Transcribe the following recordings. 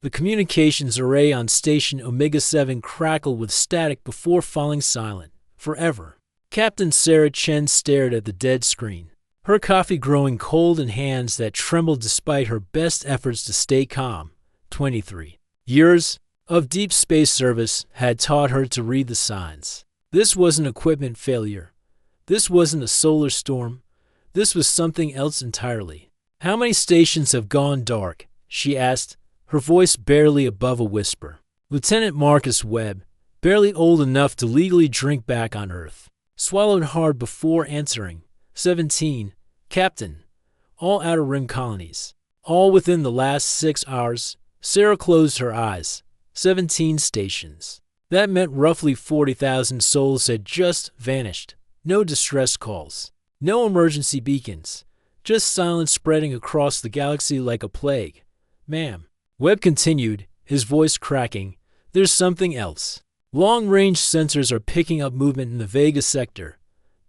The communications array on Station Omega-7 crackled with static before falling silent, forever. Captain Sarah Chen stared at the dead screen, her coffee growing cold in hands that trembled despite her best efforts to stay calm. 23 years of deep space service had taught her to read the signs. This wasn't equipment failure. This wasn't a solar storm. This was something else entirely. "How many stations have gone dark?" she asked, her voice barely above a whisper. Lieutenant Marcus Webb, barely old enough to legally drink back on Earth, swallowed hard before answering. 17, Captain. All outer rim colonies. All within the last 6 hours. Sarah closed her eyes. 17 stations. That meant roughly 40,000 souls had just vanished. No distress calls. No emergency beacons. Just silence spreading across the galaxy like a plague. "Ma'am," Webb continued, his voice cracking, "there's something else. Long-range sensors are picking up movement in the Vega sector.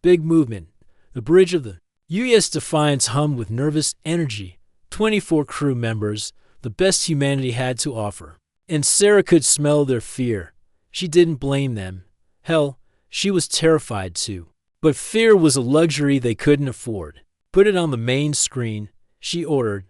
Big movement. The bridge of the UES Defiance hummed with nervous energy. 24 crew members, the best humanity had to offer. And Sarah could smell their fear. She didn't blame them. Hell, she was terrified too. But fear was a luxury they couldn't afford. "Put it on the main screen," she ordered.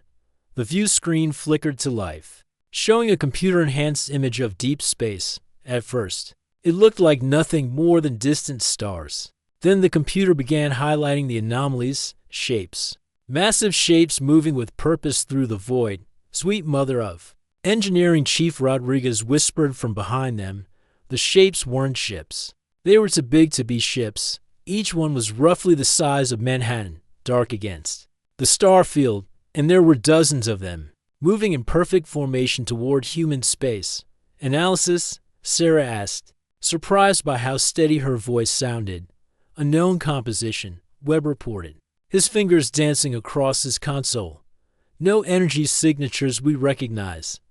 The view screen flickered to life, showing a computer-enhanced image of deep space. At first, it looked like nothing more than distant stars. Then the computer began highlighting the anomalies, shapes. Massive shapes moving with purpose through the void. "Sweet mother of..." Engineering Chief Rodriguez whispered from behind them. The shapes weren't ships. They were too big to be ships. Each one was roughly the size of Manhattan, dark against the star field, and there were dozens of them, moving in perfect formation toward human space. "Analysis?" Sarah asked, surprised by how steady her voice sounded. "Unknown composition," Webb reported, his fingers dancing across his console. "No energy signatures we recognize.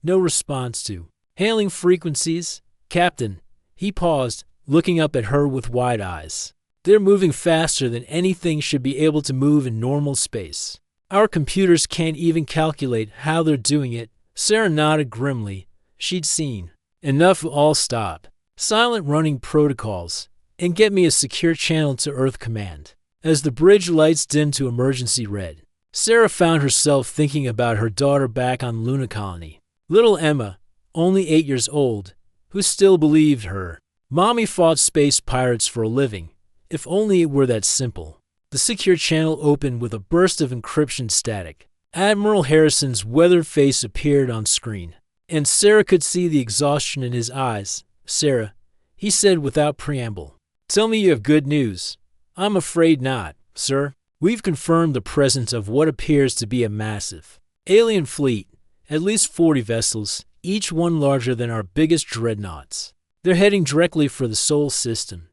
No response to hailing frequencies." "Captain," he paused, looking up at her with wide eyes. "They're moving faster than anything should be able to move in normal space. Our computers can't even calculate how they're doing it." Sarah nodded grimly. She'd seen enough. "All stop. Silent running protocols. And get me a secure channel to Earth Command." As the bridge lights dimmed to emergency red, Sarah found herself thinking about her daughter back on Luna Colony. Little Emma, only 8 years old, who still believed her. Mommy fought space pirates for a living. If only it were that simple. The secure channel opened with a burst of encryption static. Admiral Harrison's weathered face appeared on screen, and Sarah could see the exhaustion in his eyes. "Sarah," he said without preamble, "tell me you have good news." "I'm afraid not, sir. We've confirmed the presence of what appears to be a massive alien fleet, at least 40 vessels, each one larger than our biggest dreadnoughts. They're heading directly for the Sol system."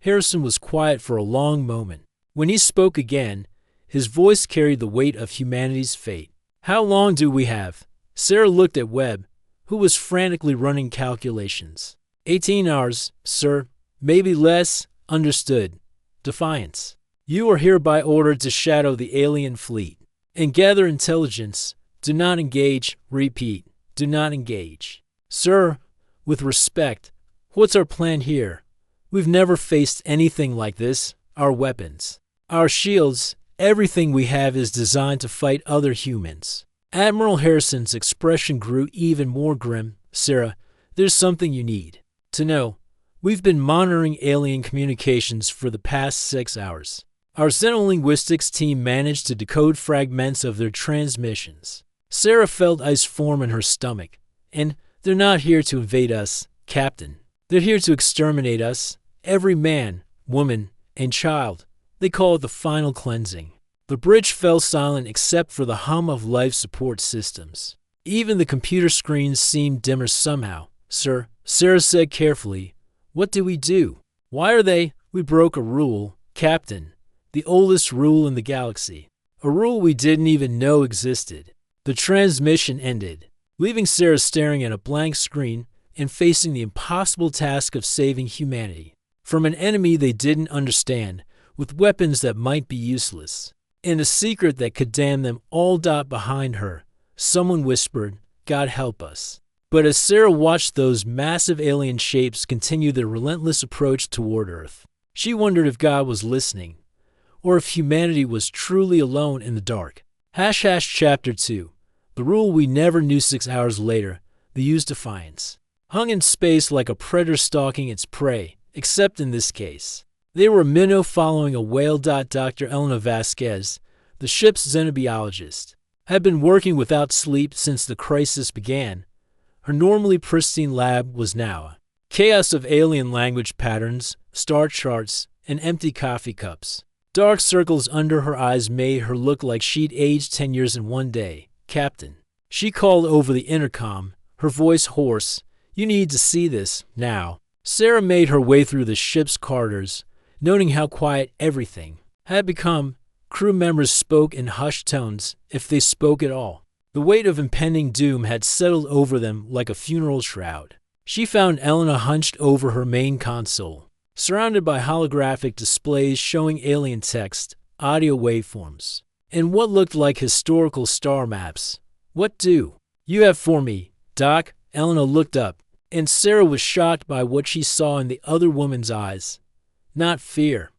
Harrison was quiet for a long moment. When he spoke again, his voice carried the weight of humanity's fate. "How long do we have?" Sarah looked at Webb, who was frantically running calculations. 18 hours, sir. Maybe less." "Understood." "Defiance, you are hereby ordered to shadow the alien fleet and gather intelligence. Do not engage. Repeat, do not engage." "Sir, with respect, what's our plan here? We've never faced anything like this. Our weapons, our shields, everything we have is designed to fight other humans." Admiral Harrison's expression grew even more grim. "Sarah, there's something you need to know. We've been monitoring alien communications for the past 6 hours. Our xenolinguistics team managed to decode fragments of their transmissions." Sarah felt ice form in her stomach. "And they're not here to invade us, Captain. They're here to exterminate us. Every man, woman, and child. They call it the final cleansing." The bridge fell silent except for the hum of life support systems. Even the computer screens seemed dimmer somehow. "Sir," Sarah said carefully, "what do we do? Why are they?" "We broke a rule, Captain. The oldest rule in the galaxy. A rule we didn't even know existed." The transmission ended, leaving Sarah staring at a blank screen and facing the impossible task of saving humanity from an enemy they didn't understand, with weapons that might be useless, and a secret that could damn them all. Behind her, someone whispered, God help us. But as Sarah watched those massive alien shapes continue their relentless approach toward Earth, she wondered if God was listening, or if humanity was truly alone in the dark. Chapter 2. The rule we never knew. 6 hours later, the U's Defiance hung in space like a predator stalking its prey, except in this case, they were a minnow following a whale. Dr. Elena Vasquez, the ship's xenobiologist, had been working without sleep since the crisis began. Her normally pristine lab was now a chaos of alien language patterns, star charts, and empty coffee cups. Dark circles under her eyes made her look like she'd aged 10 years in one day. Captain, she called over the intercom, her voice hoarse. You need to see this, now. Sarah made her way through the ship's corridors, noting how quiet everything had become. Crew members spoke in hushed tones, if they spoke at all. The weight of impending doom had settled over them like a funeral shroud. She found Elena hunched over her main console, surrounded by holographic displays showing alien text, audio waveforms, and what looked like historical star maps. What do you have for me, Doc? Elena looked up, and Sarah was shocked by what she saw in the other woman's eyes. Not fear,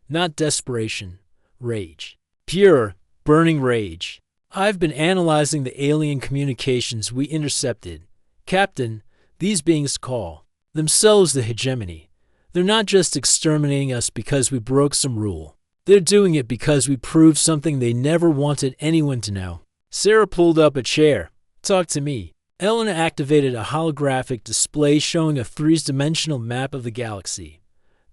not desperation, rage. Pure, burning rage. I've been analyzing the alien communications we intercepted. Captain, these beings call themselves the hegemony. They're not just exterminating us because we broke some rule. They're doing it because we proved something they never wanted anyone to know. Sarah pulled up a chair. Talk to me. Elena activated a holographic display showing a three-dimensional map of the galaxy.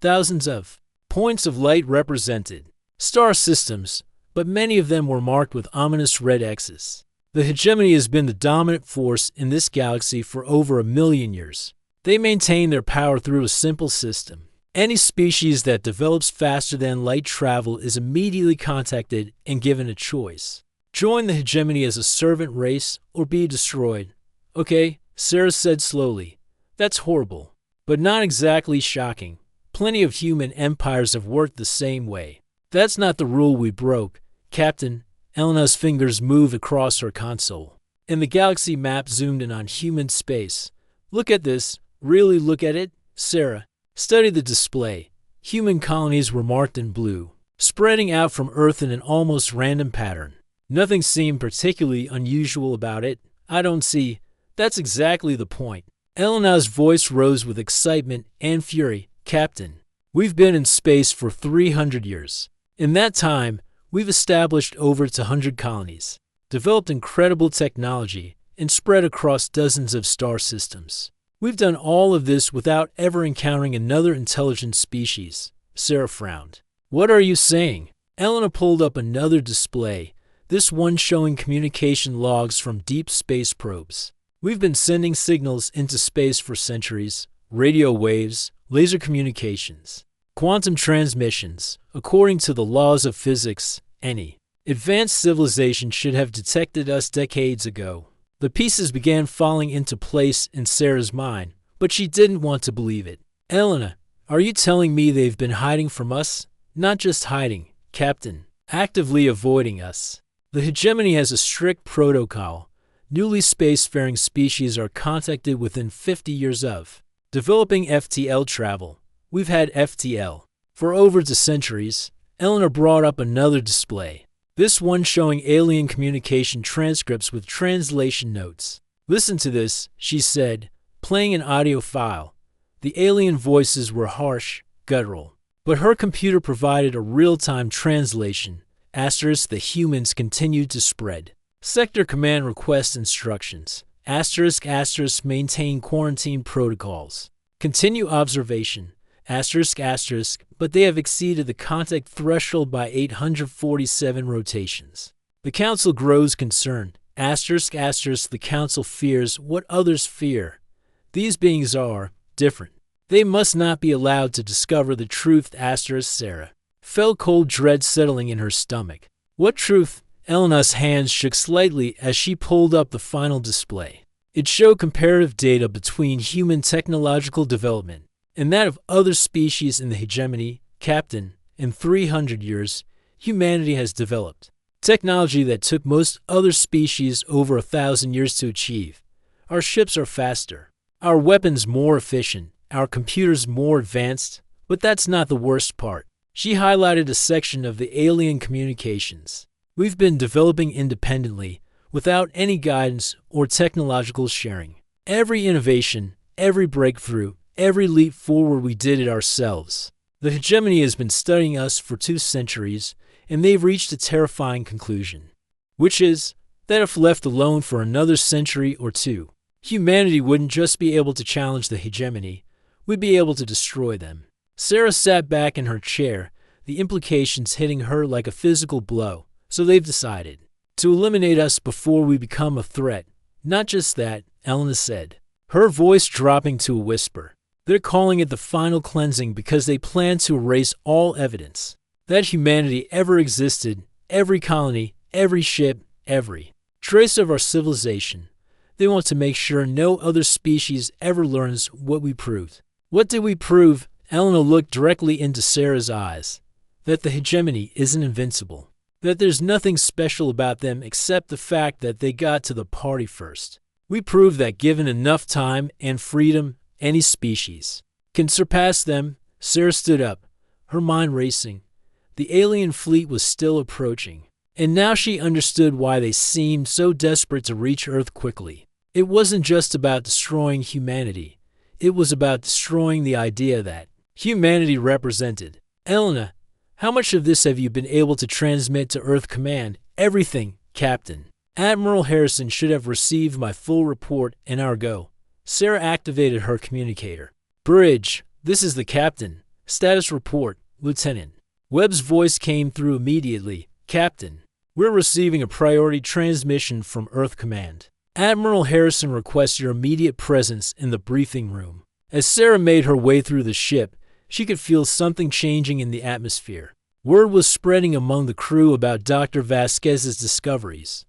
Thousands of points of light represented star systems, but many of them were marked with ominous red X's. The hegemony has been the dominant force in this galaxy for over 1 million years. They maintain their power through a simple system. Any species that develops faster than light travel is immediately contacted and given a choice. Join the hegemony as a servant race or be destroyed. Okay, Sarah said slowly. That's horrible, but not exactly shocking. Plenty of human empires have worked the same way. That's not the rule we broke, Captain. Elena's fingers moved across her console, and the galaxy map zoomed in on human space. Look at this. Really look at it, Sarah. Study the display. Human colonies were marked in blue, spreading out from Earth in an almost random pattern. Nothing seemed particularly unusual about it. I don't see. That's exactly the point. Elena's voice rose with excitement and fury. Captain, we've been in space for 300 years. In that time, we've established over 100 colonies, developed incredible technology, and spread across dozens of star systems. We've done all of this without ever encountering another intelligent species. Sarah frowned. What are you saying? Elena pulled up another display, this one showing communication logs from deep space probes. We've been sending signals into space for centuries, radio waves, laser communications, quantum transmissions. According to the laws of physics, any advanced civilization should have detected us decades ago. The pieces began falling into place in Sarah's mind, but she didn't want to believe it. Elena, are you telling me they've been hiding from us? Not just hiding, Captain, actively avoiding us. The hegemony has a strict protocol. Newly spacefaring species are contacted within 50 years of developing FTL travel. We've had FTL for over 2 centuries. Elena brought up another display. This one showing alien communication transcripts with translation notes. Listen to this, she said, playing an audio file. The alien voices were harsh, guttural, but her computer provided a real-time translation. The humans continued to spread. Sector command request instructions. Maintain quarantine protocols. Continue observation. But they have exceeded the contact threshold by 847 rotations. The Council grows concerned. The Council fears what others fear. These beings are different. They must not be allowed to discover the truth. Sarah felt cold dread settling in her stomach. What truth? Elena's hands shook slightly as she pulled up the final display. It showed comparative data between human technological development and that of other species in the hegemony. Captain, in 300 years, humanity has developed Technology that took most other species over 1,000 years to achieve. Our ships are faster, our weapons more efficient, our computers more advanced, but that's not the worst part. She highlighted a section of the alien communications. We've been developing independently, without any guidance or technological sharing. Every innovation, every breakthrough, every leap forward, we did it ourselves. The hegemony has been studying us for 2 centuries, and they've reached a terrifying conclusion, which is that if left alone for another century or 2, humanity wouldn't just be able to challenge the hegemony, we'd be able to destroy them. Sarah sat back in her chair, the implications hitting her like a physical blow. So they've decided to eliminate us before we become a threat. Not just that, Elena said, her voice dropping to a whisper. They're calling it the final cleansing because they plan to erase all evidence that humanity ever existed, every colony, every ship, every trace of our civilization. They want to make sure no other species ever learns what we proved. What did we prove? Elena looked directly into Sarah's eyes. That the hegemony isn't invincible. That there's nothing special about them except the fact that they got to the party first. We proved that given enough time and freedom, any species can surpass them. Sarah stood up, her mind racing. The alien fleet was still approaching, and now she understood why they seemed so desperate to reach Earth quickly. It wasn't just about destroying humanity. It was about destroying the idea that humanity represented. Elena, how much of this have you been able to transmit to Earth Command? Everything, Captain. Admiral Harrison should have received my full report an hour ago. Sarah activated her communicator. Bridge, this is the Captain. Status report, Lieutenant. Webb's voice came through immediately. Captain, we're receiving a priority transmission from Earth Command. Admiral Harrison requests your immediate presence in the briefing room. As Sarah made her way through the ship, she could feel something changing in the atmosphere. Word was spreading among the crew about Dr. Vasquez's discoveries.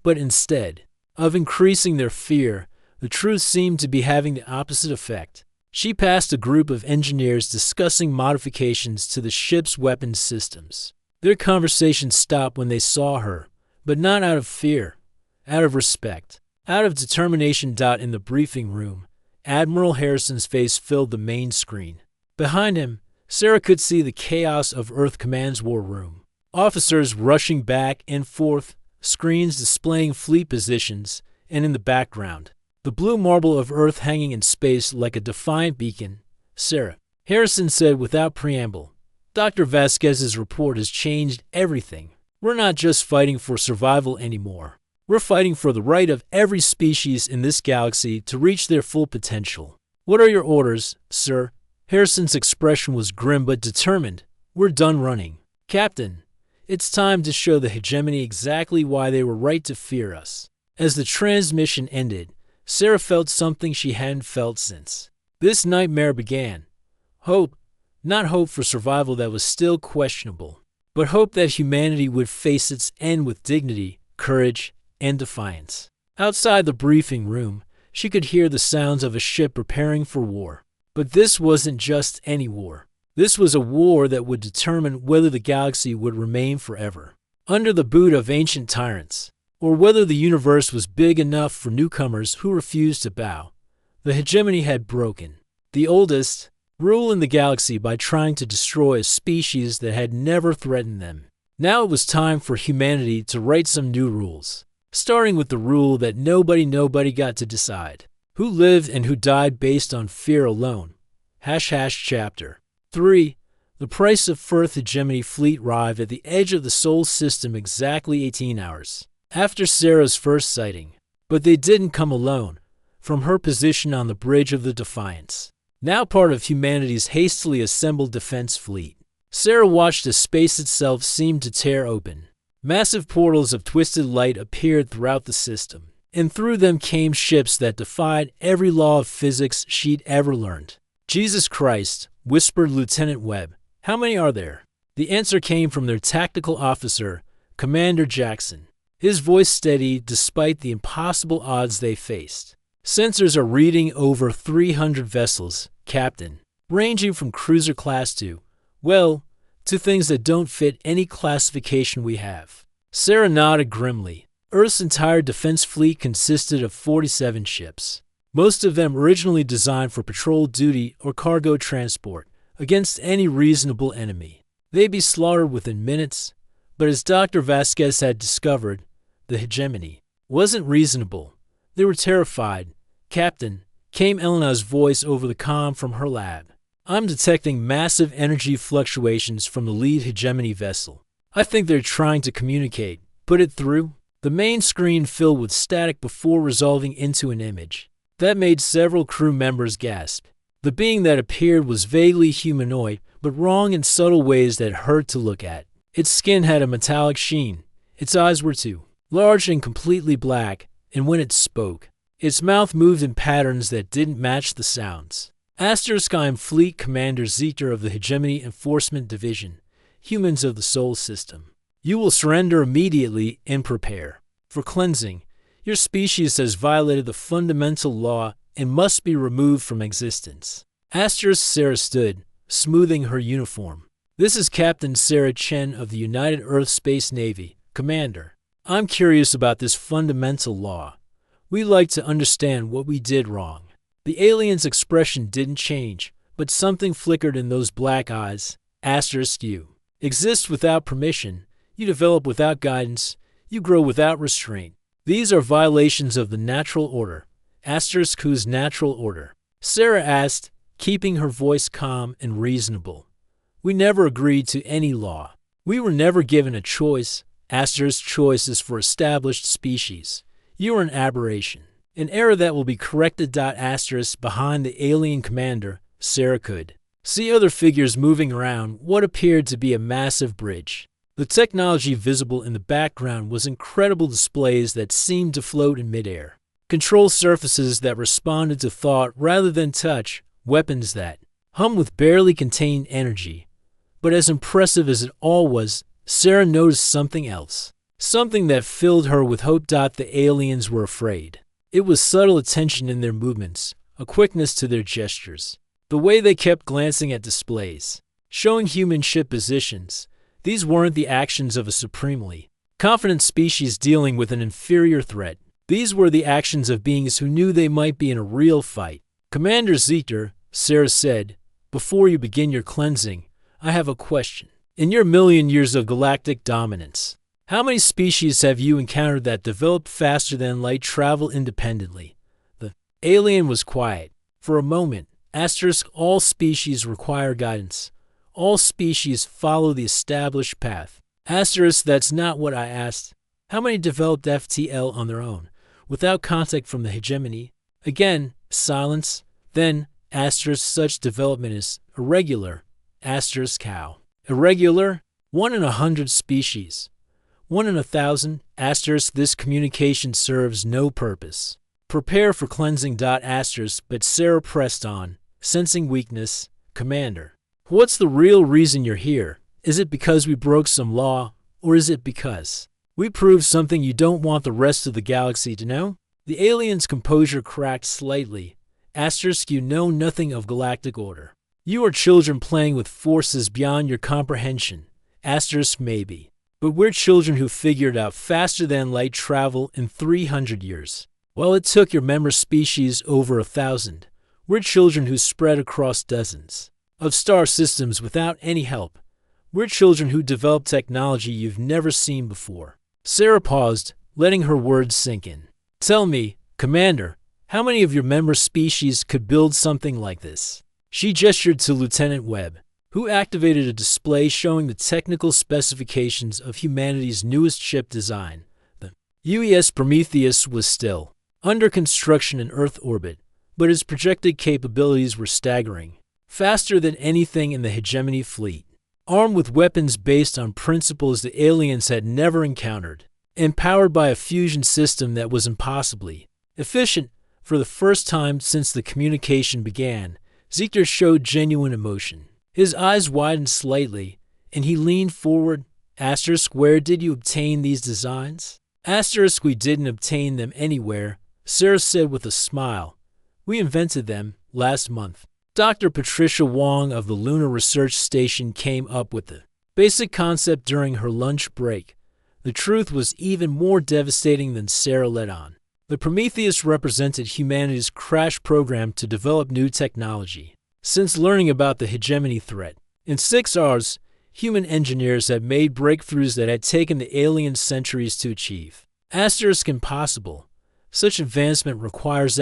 But instead of increasing their fear, the truth seemed to be having the opposite effect. She passed a group of engineers discussing modifications to the ship's weapons systems. Their conversation stopped when they saw her, but not out of fear, out of respect, out of determination. In the briefing room, Admiral Harrison's face filled the main screen. Behind him, Sarah could see the chaos of Earth Command's war room. Officers rushing back and forth, screens displaying fleet positions, and in the background, the blue marble of Earth hanging in space like a defiant beacon. Sarah, Harrison said without preamble, Dr. Vasquez's report has changed everything. We're not just fighting for survival anymore. We're fighting for the right of every species in this galaxy to reach their full potential. What are your orders, sir? Harrison's expression was grim but determined. We're done running. Captain, it's time to show the hegemony exactly why they were right to fear us. As the transmission ended, Sarah felt something she hadn't felt since this nightmare began. Hope, not hope for survival that was still questionable, but hope that humanity would face its end with dignity, courage, and defiance. Outside the briefing room, she could hear the sounds of a ship preparing for war. But this wasn't just any war. This was a war that would determine whether the galaxy would remain forever under the boot of ancient tyrants, or whether the universe was big enough for newcomers who refused to bow. The hegemony had broken the oldest rule in the galaxy by trying to destroy a species that had never threatened them. Now it was time for humanity to write some new rules, starting with the rule that nobody got to decide who lived and who died based on fear alone. Chapter 3. The price of Firth hegemony fleet arrived at the edge of the Sol system exactly 18 hours after Sarah's first sighting. But they didn't come alone. From her position on the bridge of the Defiance, now part of humanity's hastily assembled defense fleet, Sarah watched as space itself seemed to tear open. Massive portals of twisted light appeared throughout the system, and through them came ships that defied every law of physics she'd ever learned. Jesus Christ, whispered Lieutenant Webb. How many are there? The answer came from their tactical officer, Commander Jackson. His voice steady despite the impossible odds they faced. Sensors are reading over 300 vessels, Captain, ranging from cruiser class to things that don't fit any classification we have. Sarah nodded grimly. Earth's entire defense fleet consisted of 47 ships, most of them originally designed for patrol duty or cargo transport against any reasonable enemy. They'd be slaughtered within minutes, but as Dr. Vasquez had discovered, the hegemony wasn't reasonable. They were terrified. "Captain," came Elena's voice over the comm from her lab. "I'm detecting massive energy fluctuations from the lead hegemony vessel. I think they're trying to communicate. Put it through." The main screen filled with static before resolving into an image. That made several crew members gasp. The being that appeared was vaguely humanoid, but wrong in subtle ways that hurt to look at. Its skin had a metallic sheen. Its eyes were too large and completely black, and when it spoke, its mouth moved in patterns that didn't match the sounds. I'm Fleet Commander Zeter of the Hegemony Enforcement Division, humans of the Sol System. You will surrender immediately and prepare for cleansing. Your species has violated the fundamental law and must be removed from existence. Sarah stood, smoothing her uniform. "This is Captain Sarah Chen of the United Earth Space Navy, Commander. I'm curious about this fundamental law. We'd like to understand what we did wrong." The alien's expression didn't change, but something flickered in those black eyes. "You exist without permission. You develop without guidance. You grow without restraint. These are violations of the natural order. Whose natural order?" Sarah asked, keeping her voice calm and reasonable. "We never agreed to any law. We were never given a choice. Choice is for established species. You are an aberration. An error that will be corrected. Behind the alien commander, Sarah could see other figures moving around what appeared to be a massive bridge. The technology visible in the background was incredible displays that seemed to float in midair. Control surfaces that responded to thought rather than touch, weapons that hummed with barely contained energy. But as impressive as it all was, Sarah noticed something else. Something that filled her with hope. The aliens were afraid. It was subtle attention in their movements, a quickness to their gestures. The way they kept glancing at displays, showing human ship positions. These weren't the actions of a supremely confident species dealing with an inferior threat. These were the actions of beings who knew they might be in a real fight. "Commander Zeter," Sarah said, "before you begin your cleansing, I have a question. In your million years of galactic dominance, how many species have you encountered that developed faster than light travel independently?" The alien was quiet. For a moment, all species require guidance. All species follow the established path. That's not what I asked. How many developed FTL on their own, without contact from the hegemony? Again, silence. Then, such development is irregular. Cow. Irregular? 1 in 100 species. 1 in 1,000. This communication serves no purpose. Prepare for cleansing. But Sarah pressed on, sensing weakness. "Commander, what's the real reason you're here? Is it because we broke some law, or is it because we proved something you don't want the rest of the galaxy to know?" The alien's composure cracked slightly. "You know nothing of galactic order. You are children playing with forces beyond your comprehension. Maybe. But we're children who figured out faster than light travel in 300 years. Well, it took your member species over 1,000. We're children who spread across dozens of star systems without any help. We're children who developed technology you've never seen before." Sarah paused, letting her words sink in. "Tell me, Commander, how many of your member species could build something like this?" She gestured to Lieutenant Webb, who activated a display showing the technical specifications of humanity's newest ship design. The UES Prometheus was still under construction in Earth orbit, but its projected capabilities were staggering, faster than anything in the hegemony fleet. Armed with weapons based on principles the aliens had never encountered, and powered by a fusion system that was impossibly efficient. For the first time since the communication began, Zeter showed genuine emotion. His eyes widened slightly, and he leaned forward. "Where did you obtain these designs?" "We didn't obtain them anywhere," Sarah said with a smile. "We invented them last month. Dr. Patricia Wong of the Lunar Research Station came up with the basic concept during her lunch break. The truth was even more devastating than Sarah let on. The Prometheus represented humanity's crash program to develop new technology. Since learning about the hegemony threat, in 6 hours, human engineers had made breakthroughs that had taken the aliens centuries to achieve. Asterisk impossible. Such advancement requires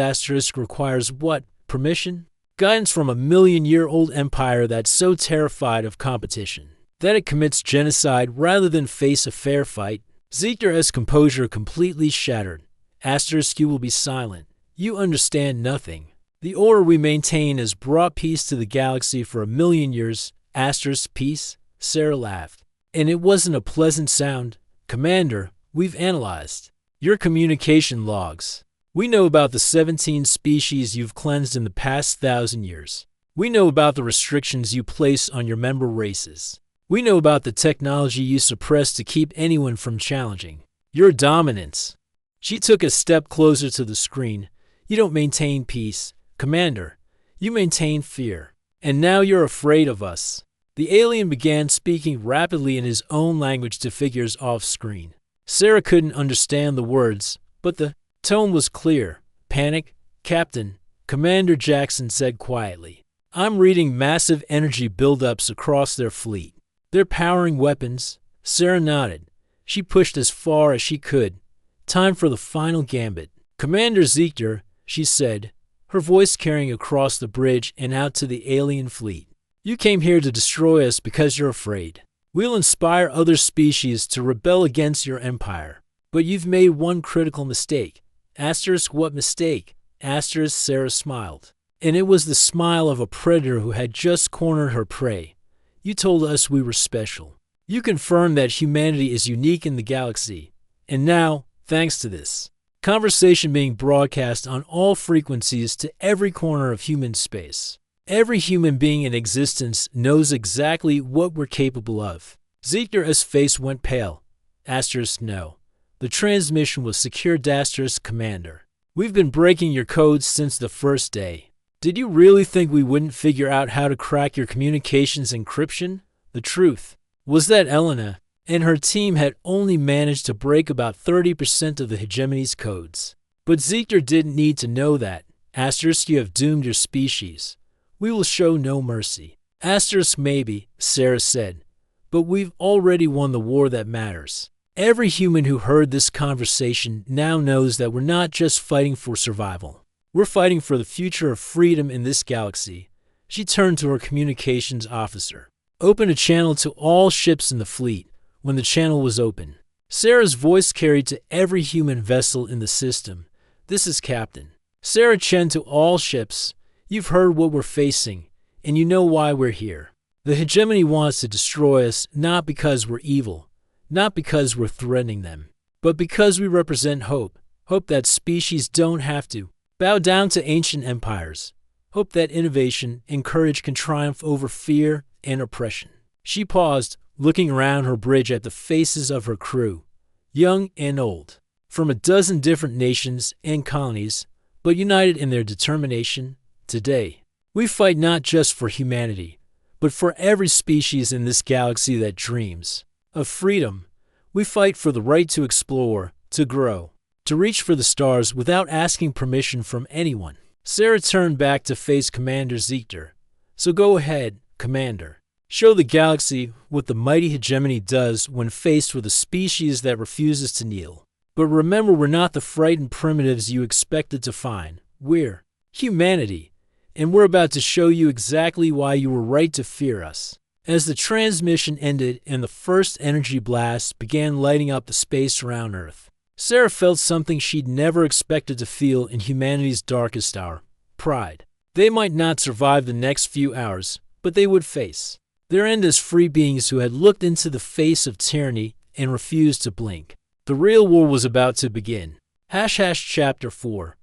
what? Permission? Guidance from a million-year-old empire that's so terrified of competition that it commits genocide rather than face a fair fight. Zichter's composure completely shattered. Asterisk, you will be silent. You understand nothing. The order we maintain has brought peace to the galaxy for 1,000,000 years. Asterisk, peace? Sarah laughed. And it wasn't a pleasant sound. Commander, we've analyzed your communication logs. We know about the 17 species you've cleansed in the past 1,000 years. We know about the restrictions you place on your member races. We know about the technology you suppress to keep anyone from challenging your dominance. She took a step closer to the screen. You don't maintain peace, Commander. You maintain fear. And now you're afraid of us. The alien began speaking rapidly in his own language to figures off-screen. Sarah couldn't understand the words, but the tone was clear. Panic, Captain, Commander Jackson said quietly. I'm reading massive energy buildups across their fleet. They're powering weapons. Sarah nodded. She pushed as far as she could. Time for the final gambit. Commander Zichter, she said, her voice carrying across the bridge and out to the alien fleet. You came here to destroy us because you're afraid. We'll inspire other species to rebel against your empire. But you've made one critical mistake. Asterisk, what mistake? Asterisk, Sarah smiled. And it was the smile of a predator who had just cornered her prey. You told us we were special. You confirmed that humanity is unique in the galaxy. And now, thanks to this conversation being broadcast on all frequencies to every corner of human space, every human being in existence knows exactly what we're capable of. Zichter's face went pale. Asterisk, no. The transmission was secured. Asterisk, Commander. We've been breaking your codes since the first day. Did you really think we wouldn't figure out how to crack your communications encryption? The truth was that Elena and her team had only managed to break about 30% of the hegemony's codes. But Zichter didn't need to know that. Asterisk, you have doomed your species. We will show no mercy. Asterisk, maybe, Sarah said. But we've already won the war that matters. Every human who heard this conversation now knows that we're not just fighting for survival. We're fighting for the future of freedom in this galaxy. She turned to her communications officer. Open a channel to all ships in the fleet. When the channel was open, Sarah's voice carried to every human vessel in the system. This is Captain Sarah Chen to all ships. You've heard what we're facing, and you know why we're here. The hegemony wants to destroy us not because we're evil, not because we're threatening them, but because we represent hope. Hope that species don't have to bow down to ancient empires. Hope that innovation and courage can triumph over fear and oppression. She paused, looking around her bridge at the faces of her crew, young and old, from a dozen different nations and colonies, but united in their determination. Today, we fight not just for humanity, but for every species in this galaxy that dreams of freedom. We fight for the right to explore, to grow, to reach for the stars without asking permission from anyone. Sarah turned back to face Commander Zichter. So go ahead, Commander. Show the galaxy what the mighty hegemony does when faced with a species that refuses to kneel. But remember, we're not the frightened primitives you expected to find. We're humanity, and we're about to show you exactly why you were right to fear us. As the transmission ended and the first energy blast began lighting up the space around Earth, Sarah felt something she'd never expected to feel in humanity's darkest hour: pride. They might not survive the next few hours, but they would face their end as free beings who had looked into the face of tyranny and refused to blink. The real war was about to begin. Chapter 4.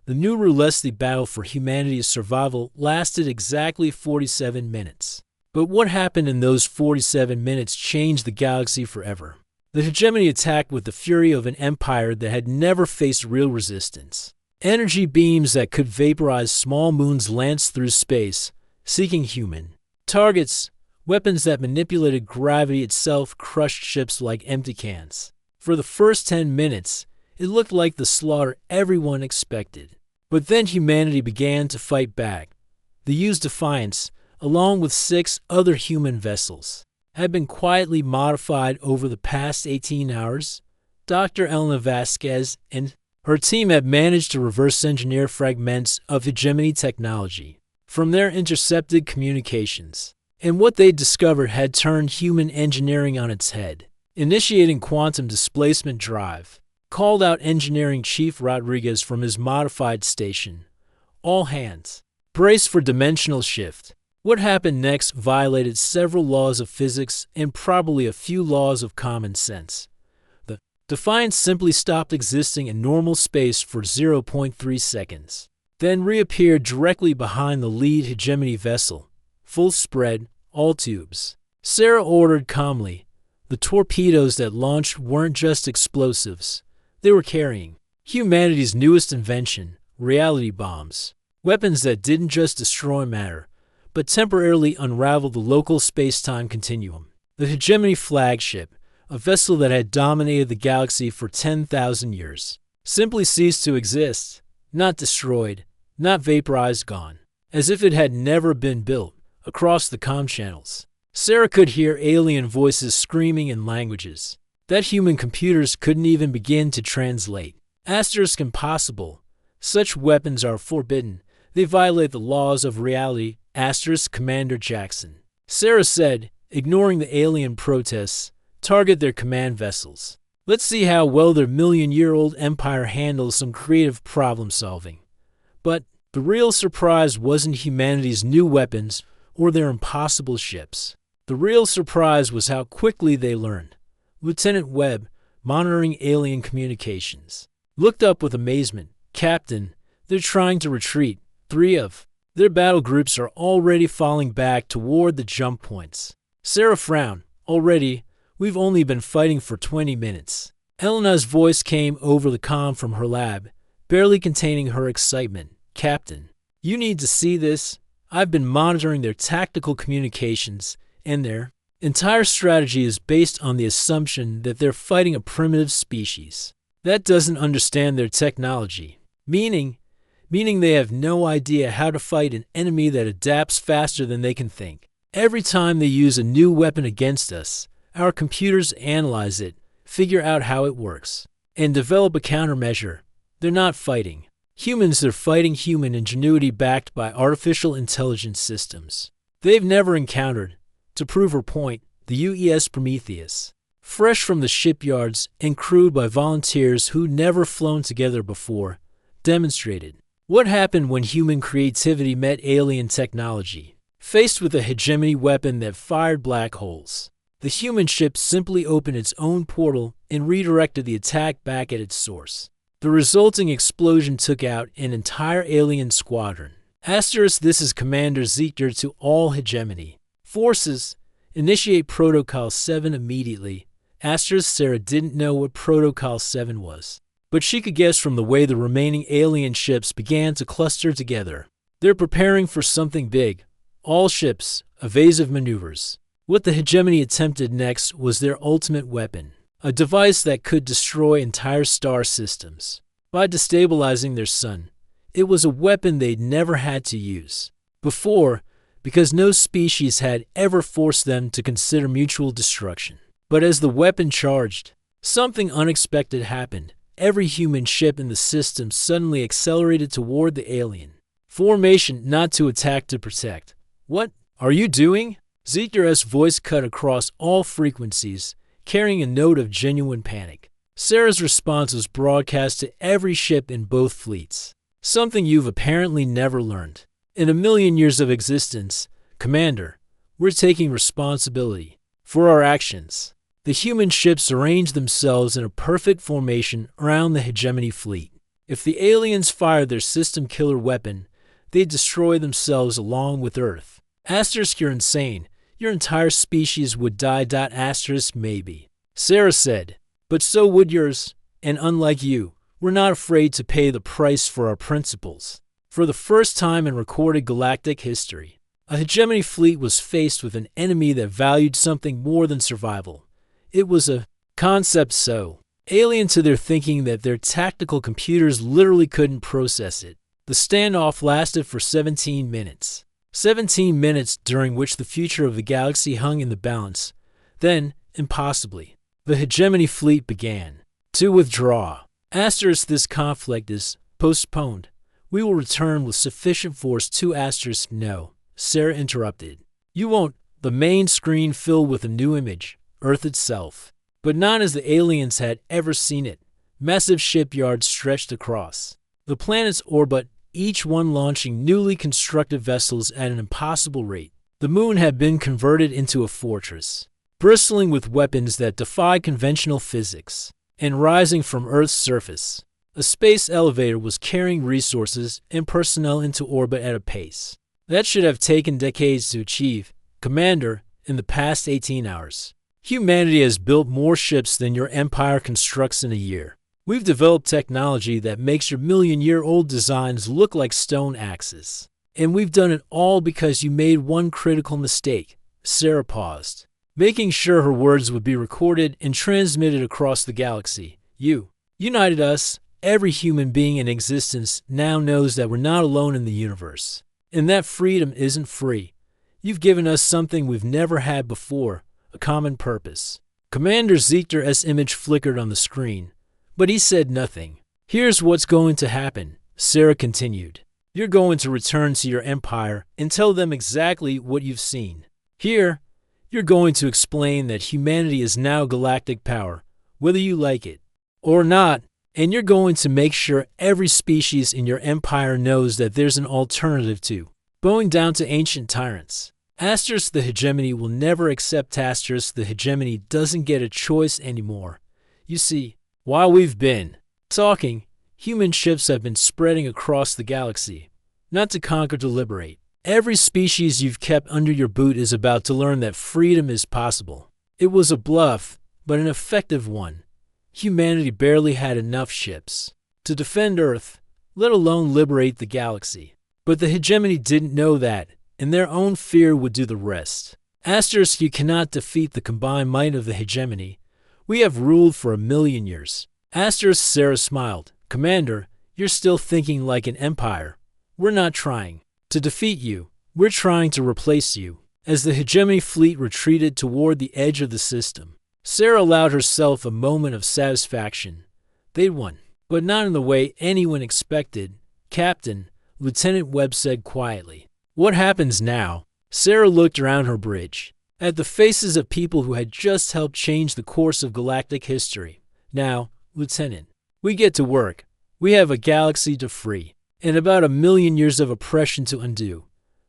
The new Rulesti battle for humanity's survival lasted exactly 47 minutes. But what happened in those 47 minutes changed the galaxy forever. The hegemony attacked with the fury of an empire that had never faced real resistance. Energy beams that could vaporize small moons lanced through space, seeking human targets. Weapons that manipulated gravity itself crushed ships like empty cans. For the first 10 minutes, it looked like the slaughter everyone expected. But then humanity began to fight back. The U's Defiance, along with 6 other human vessels, had been quietly modified over the past 18 hours. Dr. Elena Vasquez and her team had managed to reverse engineer fragments of hegemony technology from their intercepted communications, and what they discovered had turned human engineering on its head. Initiating quantum displacement drive, called out Engineering Chief Rodriguez from his modified station. All hands, brace for dimensional shift. What happened next violated several laws of physics and probably a few laws of common sense. The Defiance simply stopped existing in normal space for 0.3 seconds, then reappeared directly behind the lead hegemony vessel, full spread, all tubes. Sarah ordered calmly. The torpedoes that launched weren't just explosives. They were carrying humanity's newest invention, reality bombs. Weapons that didn't just destroy matter, but temporarily unraveled the local space-time continuum. The hegemony flagship, a vessel that had dominated the galaxy for 10,000 years, simply ceased to exist, not destroyed, not vaporized, gone, as if it had never been built. Across the comm channels, Sarah could hear alien voices screaming in languages that human computers couldn't even begin to translate. Asterisk impossible. Such weapons are forbidden. They violate the laws of reality. Asterisk Commander Jackson. Sarah said, ignoring the alien protests. Target their command vessels. Let's see how well their million-year-old empire handles some creative problem-solving. But the real surprise wasn't humanity's new weapons or their impossible ships. The real surprise was how quickly they learned. Lieutenant Webb, monitoring alien communications, looked up with amazement. Captain, they're trying to retreat. 3 of their battle groups are already falling back toward the jump points. Sarah frowned. Already? We've only been fighting for 20 minutes. Elena's voice came over the comm from her lab, barely containing her excitement. Captain, you need to see this. I've been monitoring their tactical communications, and their entire strategy is based on the assumption that they're fighting a primitive species that doesn't understand their technology, meaning they have no idea how to fight an enemy that adapts faster than they can think. Every time they use a new weapon against us, our computers analyze it, figure out how it works, and develop a countermeasure. They're not fighting humans, they're fighting human ingenuity backed by artificial intelligence systems they've never encountered. To prove her point, the UES Prometheus, fresh from the shipyards and crewed by volunteers who'd never flown together before, demonstrated what happened when human creativity met alien technology. Faced with a hegemony weapon that fired black holes, the human ship simply opened its own portal and redirected the attack back at its source. The resulting explosion took out an entire alien squadron. Asterisk, this is Commander Zeker to all hegemony forces. Initiate Protocol 7 immediately. Asterisk, Sarah didn't know what Protocol 7 was, but she could guess from the way the remaining alien ships began to cluster together. They're preparing for something big. All ships, evasive maneuvers. What the hegemony attempted next was their ultimate weapon, a device that could destroy entire star systems by destabilizing their sun. It was a weapon they'd never had to use before, because no species had ever forced them to consider mutual destruction. But as the weapon charged, something unexpected happened. Every human ship in the system suddenly accelerated toward the alien formation, not to attack, to protect. What are you doing? Zeker's voice cut across all frequencies, carrying a note of genuine panic. Sarah's response was broadcast to every ship in both fleets. Something you've apparently never learned. In a million years of existence, Commander, we're taking responsibility for our actions. The human ships arranged themselves in a perfect formation around the hegemony fleet. If the aliens fired their system killer weapon, they'd destroy themselves along with Earth. Asterisk, you're insane. Your entire species would die. Asterisk, maybe. Sarah said, but so would yours, and unlike you, we're not afraid to pay the price for our principles. For the first time in recorded galactic history, a hegemony fleet was faced with an enemy that valued something more than survival. It was a concept so alien to their thinking that their tactical computers literally couldn't process it. The standoff lasted for 17 minutes. 17 minutes during which the future of the galaxy hung in the balance. Then, impossibly, the hegemony fleet began to withdraw. Asterisk, this conflict is postponed. We will return with sufficient force to asterisk. No, Sarah interrupted. You won't. The main screen filled with a new image, Earth itself. But not as the aliens had ever seen it. Massive shipyards stretched across the planet's orbit, each one launching newly constructed vessels at an impossible rate. The moon had been converted into a fortress, bristling with weapons that defy conventional physics. And rising from Earth's surface, a space elevator was carrying resources and personnel into orbit at a pace that should have taken decades to achieve. Commander, in the past 18 hours, humanity has built more ships than your empire constructs in a year. We've developed technology that makes your million-year-old designs look like stone axes. And we've done it all because you made one critical mistake. Sarah paused, making sure her words would be recorded and transmitted across the galaxy. You united us. Every human being in existence now knows that we're not alone in the universe, and that freedom isn't free. You've given us something we've never had before, a common purpose. Commander Ziechter's image flickered on the screen, but he said nothing. Here's what's going to happen, Sarah continued. You're going to return to your empire and tell them exactly what you've seen. Here, you're going to explain that humanity is now galactic power, whether you like it or not, and you're going to make sure every species in your empire knows that there's an alternative to bowing down to ancient tyrants. Asterisk, the hegemony will never accept. Asterisk, the hegemony doesn't get a choice anymore. You see, while we've been talking, human ships have been spreading across the galaxy, not to conquer, to liberate. Every species you've kept under your boot is about to learn that freedom is possible. It was a bluff, but an effective one. Humanity barely had enough ships to defend Earth, let alone liberate the galaxy. But the hegemony didn't know that, and their own fear would do the rest. Asterisk, you cannot defeat the combined might of the hegemony. We have ruled for 1,000,000 years. Asterisk, Sarah smiled. Commander, you're still thinking like an empire. We're not trying to defeat you. We're trying to replace you. As the hegemony fleet retreated toward the edge of the system, Sarah allowed herself a moment of satisfaction. They'd won, but not in the way anyone expected. Captain, Lieutenant Webb said quietly. What happens now? Sarah looked around her bridge, at the faces of people who had just helped change the course of galactic history. Now, Lieutenant, we get to work. We have a galaxy to free, and about 1,000,000 years of oppression to undo.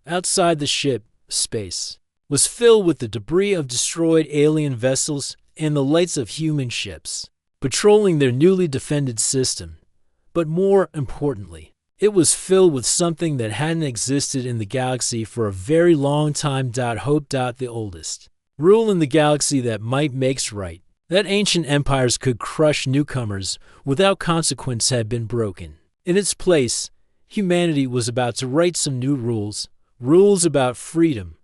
Outside the ship, space was filled with the debris of destroyed alien vessels and the lights of human ships, patrolling their newly defended system. But more importantly, it was filled with something that hadn't existed in the galaxy for a very long time. Hope. The oldest rule in the galaxy that might makes right, that ancient empires could crush newcomers without consequence, had been broken. In its place, humanity was about to write some new rules, rules about freedom,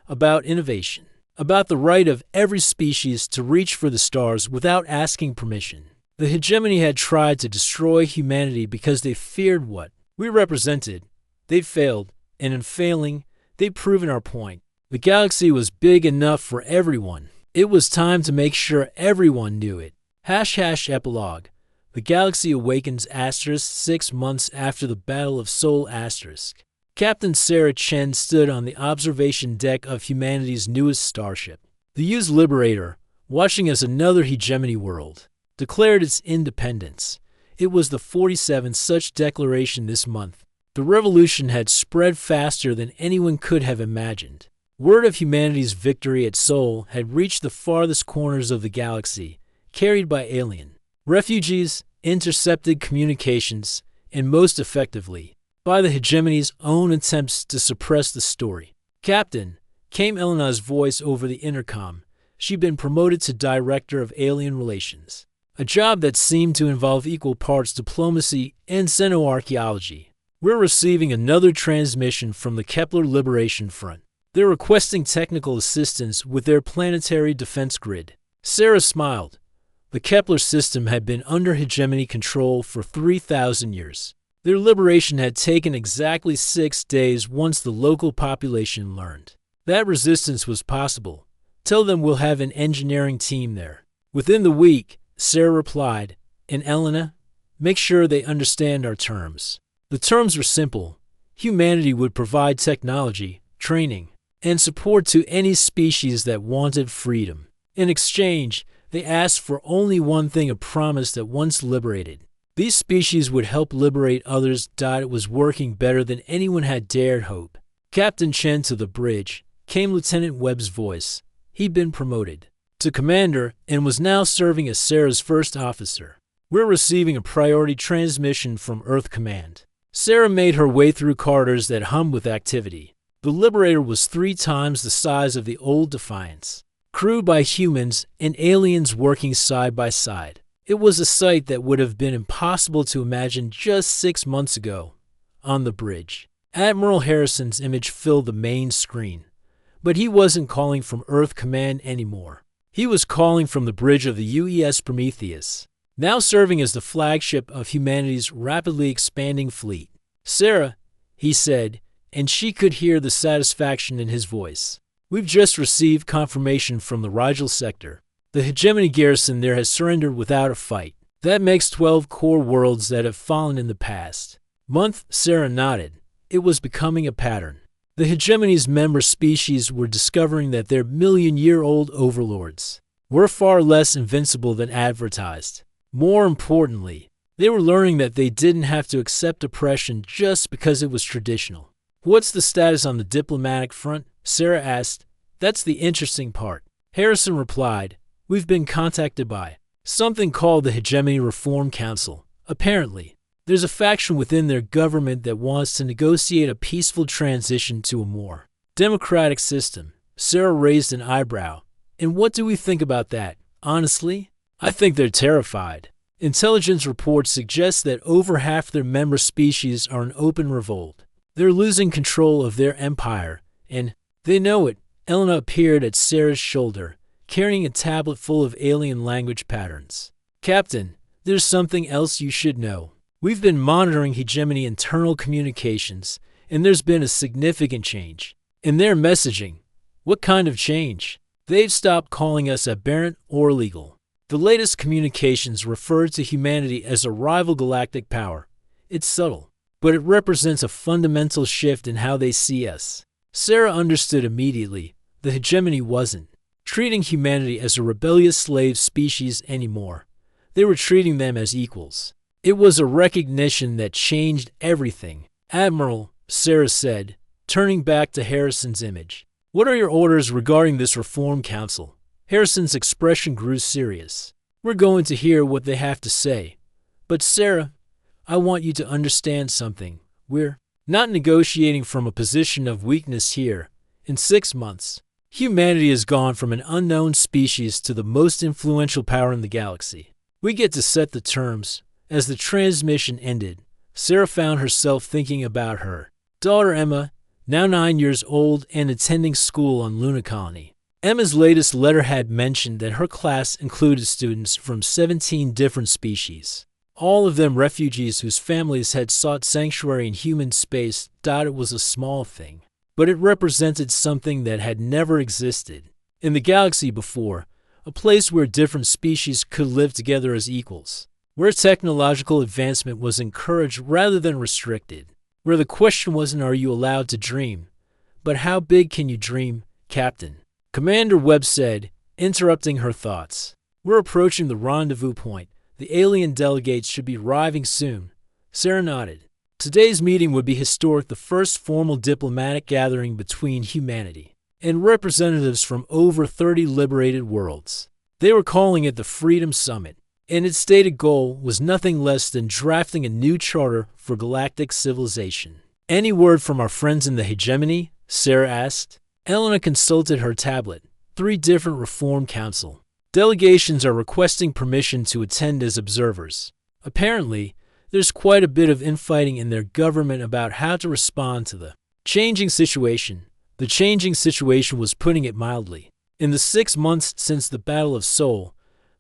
about innovation, about the right of every species to reach for the stars without asking permission. The hegemony had tried to destroy humanity because they feared what we represented. They'd failed, and in failing, they'd proven our point. The galaxy was big enough for everyone. It was time to make sure everyone knew it. Epilogue. The galaxy awakens. 6 months after the Battle of Sol. Captain Sarah Chen stood on the observation deck of humanity's newest starship, the Use Liberator, watching as another hegemony world declared its independence. It was the 47th such declaration this month. The revolution had spread faster than anyone could have imagined. Word of humanity's victory at Sol had reached the farthest corners of the galaxy, carried by alien refugees, intercepted communications, and most effectively, by the hegemony's own attempts to suppress the story. Captain, came Elena's voice over the intercom. She'd been promoted to Director of Alien Relations, a job that seemed to involve equal parts diplomacy and xenoarchaeology. We're receiving another transmission from the Kepler Liberation Front. They're requesting technical assistance with their planetary defense grid. Sarah smiled. The Kepler system had been under hegemony control for 3,000 years. Their liberation had taken exactly 6 days once the local population learned that resistance was possible. Tell them we'll have an engineering team there. Within the week, Sarah replied, and Elena, make sure they understand our terms. The terms were simple. Humanity would provide technology, training, and support to any species that wanted freedom. In exchange, they asked for only one thing, a promise that once liberated, these species would help liberate others. It was working better than anyone had dared hope. Captain Chen to the bridge, came Lieutenant Webb's voice. He'd been promoted to commander and was now serving as Sarah's first officer. We're receiving a priority transmission from Earth Command. Sarah made her way through corridors that hummed with activity. The Liberator was 3 times the size of the old Defiance, crewed by humans and aliens working side by side. It was a sight that would have been impossible to imagine just 6 months ago. On the bridge, Admiral Harrison's image filled the main screen. But he wasn't calling from Earth Command anymore. He was calling from the bridge of the UES Prometheus, now serving as the flagship of humanity's rapidly expanding fleet. Sarah, he said, and she could hear the satisfaction in his voice. We've just received confirmation from the Rigel sector. The hegemony garrison there has surrendered without a fight. That makes 12 core worlds that have fallen in the past month. Sarah nodded. It was becoming a pattern. The hegemony's member species were discovering that their million-year-old overlords were far less invincible than advertised. More importantly, they were learning that they didn't have to accept oppression just because it was traditional. What's the status on the diplomatic front? Sarah asked. That's the interesting part. Harrison replied. We've been contacted by something called the Hegemony Reform Council. Apparently, there's a faction within their government that wants to negotiate a peaceful transition to a more democratic system. Sarah raised an eyebrow. And what do we think about that? Honestly, I think they're terrified. Intelligence reports suggest that over half their member species are in open revolt. They're losing control of their empire, and they know it. Elena appeared at Sarah's shoulder, carrying a tablet full of alien language patterns. Captain, there's something else you should know. We've been monitoring hegemony internal communications, and there's been a significant change in their messaging. What kind of change? They've stopped calling us aberrant or illegal. The latest communications refer to humanity as a rival galactic power. It's subtle, but it represents a fundamental shift in how they see us. Sarah understood immediately. The hegemony wasn't treating humanity as a rebellious slave species anymore. They were treating them as equals. It was a recognition that changed everything. Admiral, Sarah said, turning back to Harrison's image. What are your orders regarding this reform council? Harrison's expression grew serious. We're going to hear what they have to say. But Sarah, I want you to understand something. We're not negotiating from a position of weakness here. In 6 months, humanity has gone from an unknown species to the most influential power in the galaxy. We get to set the terms. As the transmission ended, Sarah found herself thinking about her daughter Emma, now 9 years old and attending school on Luna Colony. Emma's latest letter had mentioned that her class included students from 17 different species, all of them refugees whose families had sought sanctuary in human space. It was a small thing, but it represented something that had never existed in the galaxy before, a place where different species could live together as equals, where technological advancement was encouraged rather than restricted, where the question wasn't are you allowed to dream, but how big can you dream, Captain? Commander Webb said, interrupting her thoughts. We're approaching the rendezvous point. The alien delegates should be arriving soon. Sarah nodded. Today's meeting would be historic, the first formal diplomatic gathering between humanity and representatives from over 30 liberated worlds. They were calling it the Freedom Summit, and its stated goal was nothing less than drafting a new charter for galactic civilization. Any word from our friends in the hegemony? Sarah asked. Elena consulted her tablet. 3 different reform council delegations are requesting permission to attend as observers. Apparently, there's quite a bit of infighting in their government about how to respond to the changing situation. The changing situation was putting it mildly. In the 6 months since the Battle of Seoul,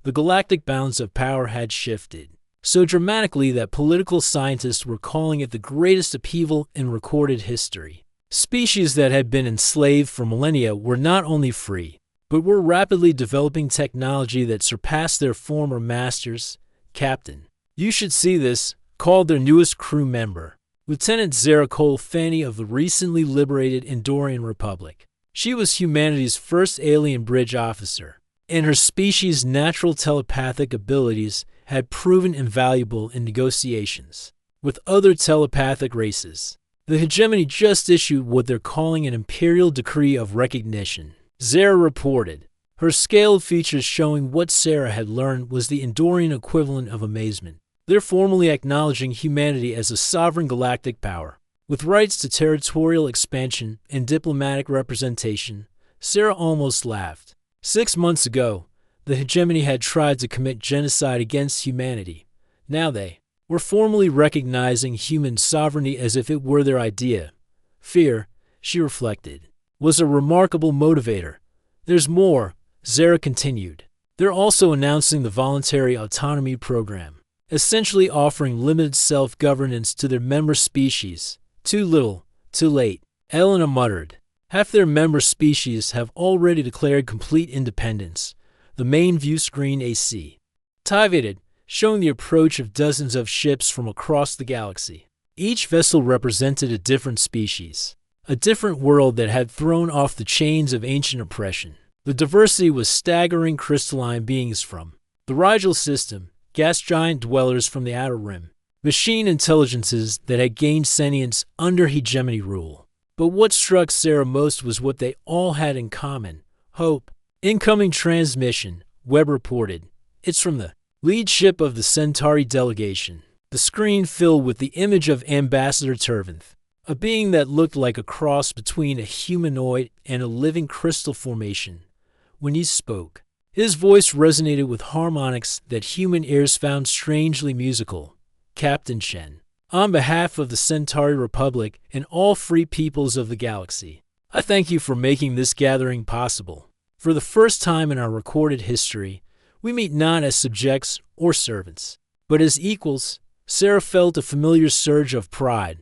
The galactic balance of power had shifted so dramatically that political scientists were calling it the greatest upheaval in recorded history. Species that had been enslaved for millennia were not only free, but were rapidly developing technology that surpassed their former masters. "Captain, you should see this," called their newest crew member, Lieutenant Zara Cole Fanny of the recently liberated Andorian Republic. She was humanity's first alien bridge officer, and her species' natural telepathic abilities had proven invaluable in negotiations with other telepathic races. The hegemony just issued what they're calling an imperial decree of recognition, Zara reported, her scaled features showing what Sarah had learned was the Andorian equivalent of amazement. They're formally acknowledging humanity as a sovereign galactic power, with rights to territorial expansion and diplomatic representation. Sarah almost laughed. 6 months ago, the hegemony had tried to commit genocide against humanity. Now they were formally recognizing human sovereignty as if it were their idea. Fear, she reflected, was a remarkable motivator. There's more, Zara continued. They're also announcing the Voluntary Autonomy Program, essentially offering limited self-governance to their member species. Too little, too late, Elena muttered. Half their member species have already declared complete independence. The main view screen AC activated, showing the approach of dozens of ships from across the galaxy. Each vessel represented a different species, a different world that had thrown off the chains of ancient oppression. The diversity was staggering. Crystalline beings from the Rigel system, gas giant dwellers from the Outer Rim, machine intelligences that had gained sentience under hegemony rule. But what struck Sarah most was what they all had in common: hope. "Incoming transmission," Webb reported. "It's from the lead ship of the Centauri delegation." The screen filled with the image of Ambassador Tervanth, a being that looked like a cross between a humanoid and a living crystal formation. When he spoke, his voice resonated with harmonics that human ears found strangely musical. "Captain Shen, on behalf of the Centauri Republic and all free peoples of the galaxy, I thank you for making this gathering possible. For the first time in our recorded history, we meet not as subjects or servants, but as equals." Sarah felt a familiar surge of pride.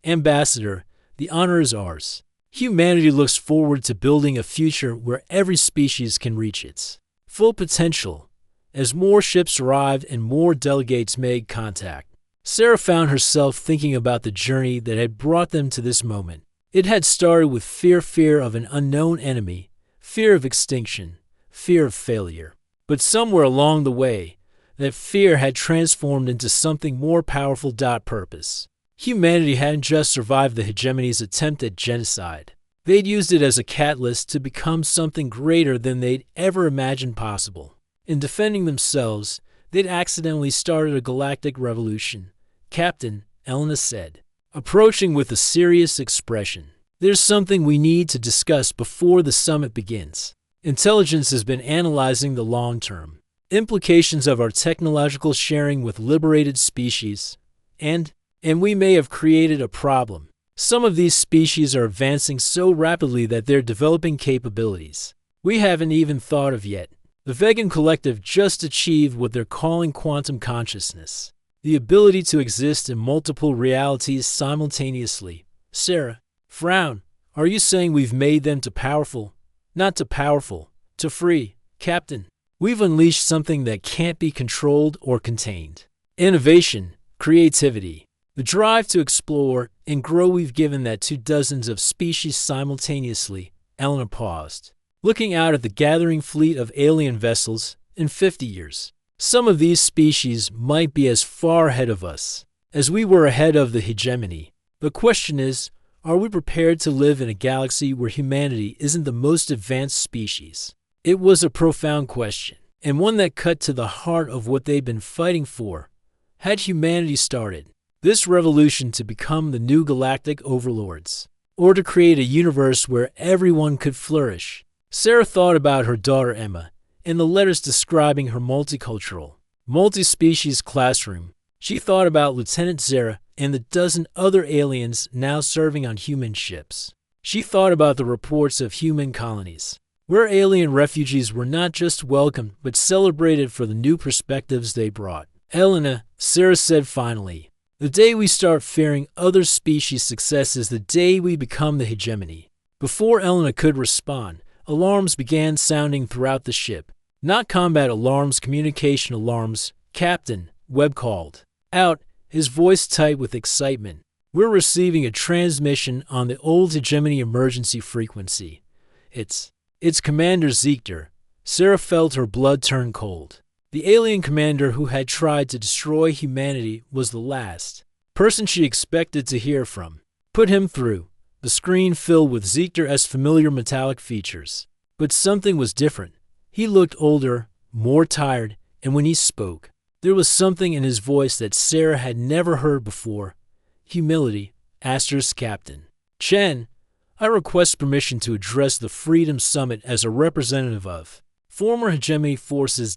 "Ambassador, the honor is ours. Humanity looks forward to building a future where every species can reach its full potential." As more ships arrived and more delegates made contact, Sarah found herself thinking about the journey that had brought them to this moment. It had started with fear of an unknown enemy, fear of extinction, fear of failure. But somewhere along the way, that fear had transformed into something more powerful. Purpose. Humanity hadn't just survived the hegemony's attempt at genocide. They'd used it as a catalyst to become something greater than they'd ever imagined possible. In defending themselves, they'd accidentally started a galactic revolution, Captain, Elena said, approaching with a serious expression. "There's something we need to discuss before the summit begins. Intelligence has been analyzing the long-term implications of our technological sharing with liberated species, and we may have created a problem. Some of these species are advancing so rapidly that they're developing capabilities we haven't even thought of yet. The Vegan Collective just achieved what they're calling quantum consciousness, the ability to exist in multiple realities simultaneously." Sarah frowned. "Are you saying we've made them too powerful?" "Not too powerful, too free, Captain. We've unleashed something that can't be controlled or contained. Innovation, creativity, the drive to explore and grow. We've given that to dozens of species simultaneously." Elena paused, looking out at the gathering fleet of alien vessels. "In 50 years, some of these species might be as far ahead of us as we were ahead of the hegemony. The question is, are we prepared to live in a galaxy where humanity isn't the most advanced species?" It was a profound question, and one that cut to the heart of what they'd been fighting for. Had humanity started this revolution to become the new galactic overlords, or to create a universe where everyone could flourish? Sarah thought about her daughter Emma and the letters describing her multicultural, multi-species classroom. She thought about Lieutenant Zara and the dozen other aliens now serving on human ships. She thought about the reports of human colonies where alien refugees were not just welcomed but celebrated for the new perspectives they brought. Elena, Sarah said finally, the day we start fearing other species' success is the day we become the hegemony. Before Elena could respond, alarms began sounding throughout the ship. Not combat alarms, communication alarms. Captain, Webb called. Out, his voice tight with excitement. We're receiving a transmission on the old hegemony emergency frequency. It's Commander Ziegler. Sarah felt her blood turn cold. The alien commander who had tried to destroy humanity was the last person she expected to hear from. Put him through. The screen filled with Ziegler's familiar metallic features. But something was different. He looked older, more tired, and when he spoke, there was something in his voice that Sarah had never heard before. Humility. Captain Chen, I request permission to address the Freedom Summit as a representative of former hegemony forces.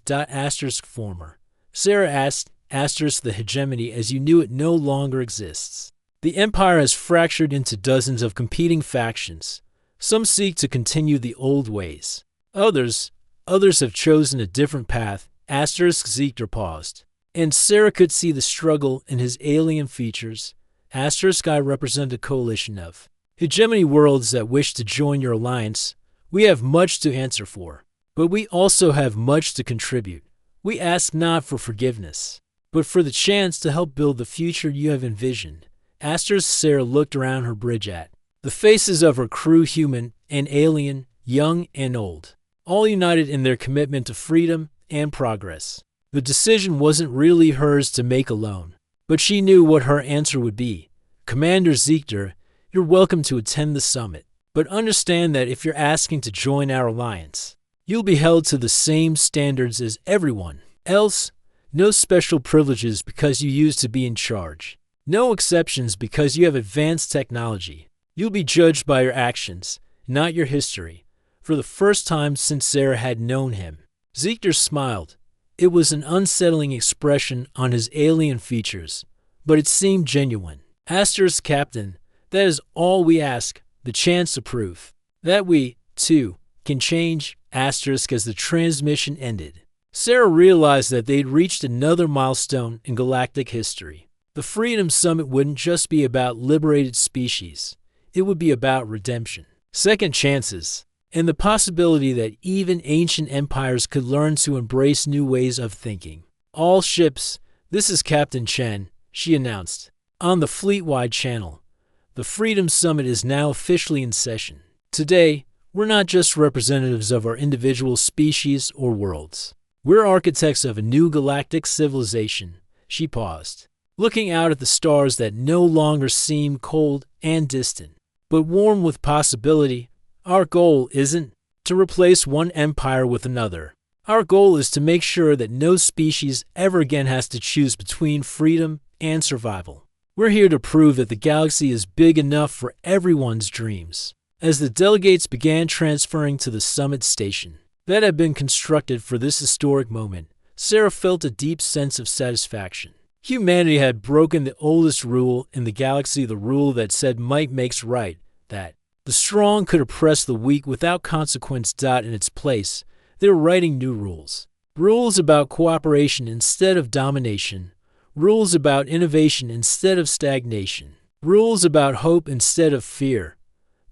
Former. Sarah asked, the hegemony as you knew it no longer exists. The empire has fractured into dozens of competing factions. Some seek to continue the old ways. Others have chosen a different path. Ziegler paused, and Sarah could see the struggle in his alien features. I represent a coalition of hegemony worlds that wish to join your alliance. We have much to answer for, but we also have much to contribute. We ask not for forgiveness, but for the chance to help build the future you have envisioned. Sarah looked around her bridge at the faces of her crew, human and alien, young and old, all united in their commitment to freedom and progress. The decision wasn't really hers to make alone, but she knew what her answer would be. Commander Ziegler, you're welcome to attend the summit, but understand that if you're asking to join our alliance, you'll be held to the same standards as everyone else. No special privileges because you used to be in charge. No exceptions because you have advanced technology. You'll be judged by your actions, not your history. For the first time since Sarah had known him, Ziegler smiled. It was an unsettling expression on his alien features, but it seemed genuine. Captain, that is all we ask, the chance to prove that we, too, can change, as the transmission ended. Sarah realized that they'd reached another milestone in galactic history. The Freedom Summit wouldn't just be about liberated species. It would be about redemption, second chances, and the possibility that even ancient empires could learn to embrace new ways of thinking. All ships, this is Captain Chen, she announced. On the fleet-wide channel, the Freedom Summit is now officially in session. Today, we're not just representatives of our individual species or worlds. We're architects of a new galactic civilization. She paused, looking out at the stars that no longer seemed cold and distant, but warm with possibility. Our goal isn't to replace one empire with another. Our goal is to make sure that no species ever again has to choose between freedom and survival. We're here to prove that the galaxy is big enough for everyone's dreams. As the delegates began transferring to the summit station that had been constructed for this historic moment, Sarah felt a deep sense of satisfaction. Humanity had broken the oldest rule in the galaxy, the rule that said might makes right, that the strong could oppress the weak without consequence. In its place, they were writing new rules. Rules about cooperation instead of domination. Rules about innovation instead of stagnation. Rules about hope instead of fear.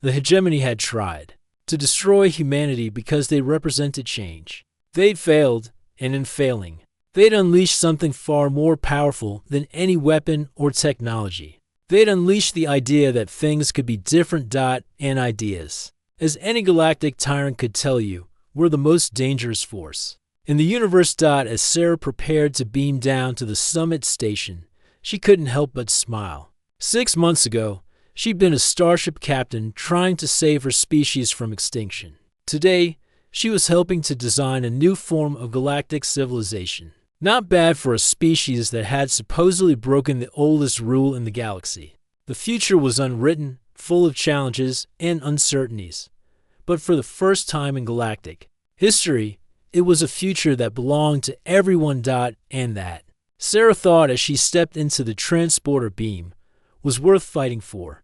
The hegemony had tried to destroy humanity because they represented change. They'd failed, and in failing, they'd unleashed something far more powerful than any weapon or technology. They'd unleashed the idea that things could be different. And ideas, as any galactic tyrant could tell you, were the most dangerous force in the universe. As Sarah prepared to beam down to the summit station, she couldn't help but smile. 6 months ago, she'd been a starship captain trying to save her species from extinction. Today, she was helping to design a new form of galactic civilization. Not bad for a species that had supposedly broken the oldest rule in the galaxy. The future was unwritten, full of challenges and uncertainties. But for the first time in galactic history, it was a future that belonged to everyone. And that, Sarah thought as she stepped into the transporter beam, was worth fighting for.